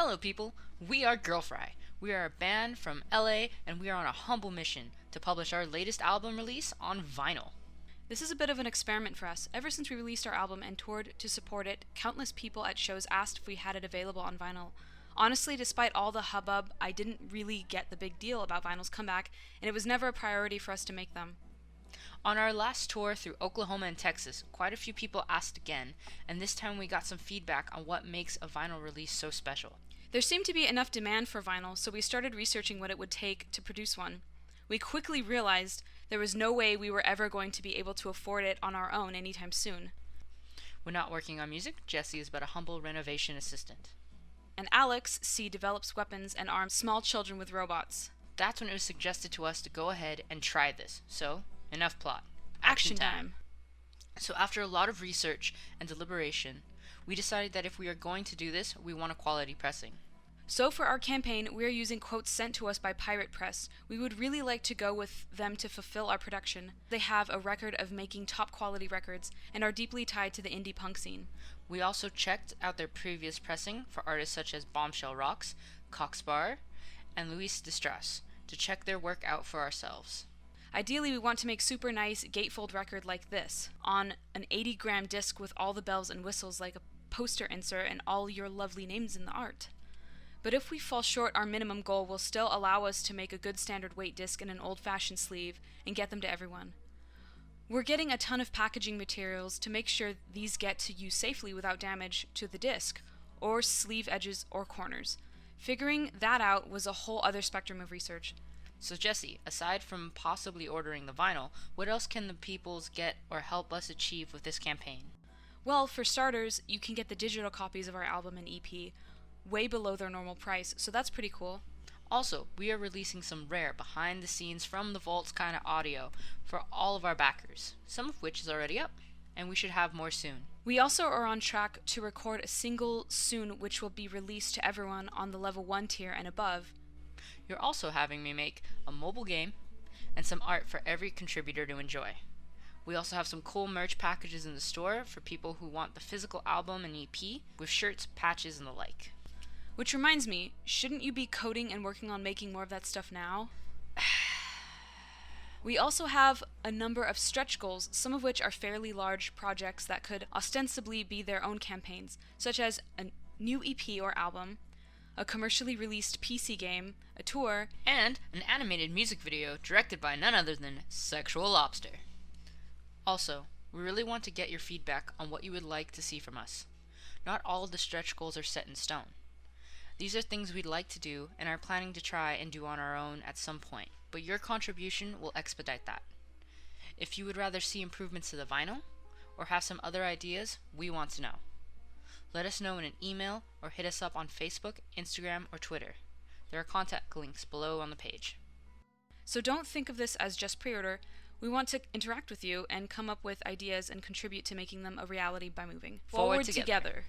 Hello, people. We are Girlfry. We are a band from LA, and we are on a humble mission to publish our latest album release on vinyl. This is a bit of an experiment for us. Ever since we released our album and toured to support it, countless people at shows asked if we had it available on vinyl. Honestly, despite all the hubbub, I didn't really get the big deal about vinyl's comeback, and it was never a priority for us to make them. On our last tour through Oklahoma and Texas, quite a few people asked again, and this time we got some feedback on what makes a vinyl release so special. There seemed to be enough demand for vinyl, so we started researching what it would take to produce one. We quickly realized there was no way we were ever going to be able to afford it on our own anytime soon. When not working on music, Jesse is but a humble renovation assistant. And Alex, develops weapons and arms small children with robots. That's when it was suggested to us to go ahead and try this. So, enough plot. Action time! So after a lot of research and deliberation, we decided that if we are going to do this, we want a quality pressing. So for our campaign, we are using quotes sent to us by Pirate Press. We would really like to go with them to fulfill our production. They have a record of making top quality records and are deeply tied to the indie punk scene. We also checked out their previous pressing for artists such as Bombshell Rocks, Coxbar, and Luis Distras to check their work out for ourselves. Ideally, we want to make super nice gatefold record like this, on an 80-gram disc with all the bells and whistles like a poster insert and all your lovely names in the art. But if we fall short, our minimum goal will still allow us to make a good standard weight disc in an old-fashioned sleeve and get them to everyone. We're getting a ton of packaging materials to make sure these get to you safely without damage to the disc, or sleeve edges or corners. Figuring that out was a whole other spectrum of research. So Jesse, aside from possibly ordering the vinyl, what else can the peoples get or help us achieve with this campaign? Well, for starters, you can get the digital copies of our album and EP way below their normal price, so that's pretty cool. Also, we are releasing some rare behind the scenes from the vaults kind of audio for all of our backers, some of which is already up, and we should have more soon. We also are on track to record a single soon which will be released to everyone on the level 1 tier and above. You're also having me make a mobile game and some art for every contributor to enjoy. We also have some cool merch packages in the store for people who want the physical album and EP with shirts, patches, and the like. Which reminds me, shouldn't you be coding and working on making more of that stuff now? We also have a number of stretch goals, some of which are fairly large projects that could ostensibly be their own campaigns, such as a new EP or album, a commercially released PC game, a tour, and an animated music video directed by none other than Sexual Lobster. Also, we really want to get your feedback on what you would like to see from us. Not all of the stretch goals are set in stone. These are things we'd like to do and are planning to try and do on our own at some point, but your contribution will expedite that. If you would rather see improvements to the vinyl, or have some other ideas, we want to know. Let us know in an email or hit us up on Facebook, Instagram, or Twitter. There are contact links below on the page. So don't think of this as just pre-order. We want to interact with you and come up with ideas and contribute to making them a reality by moving Forward together.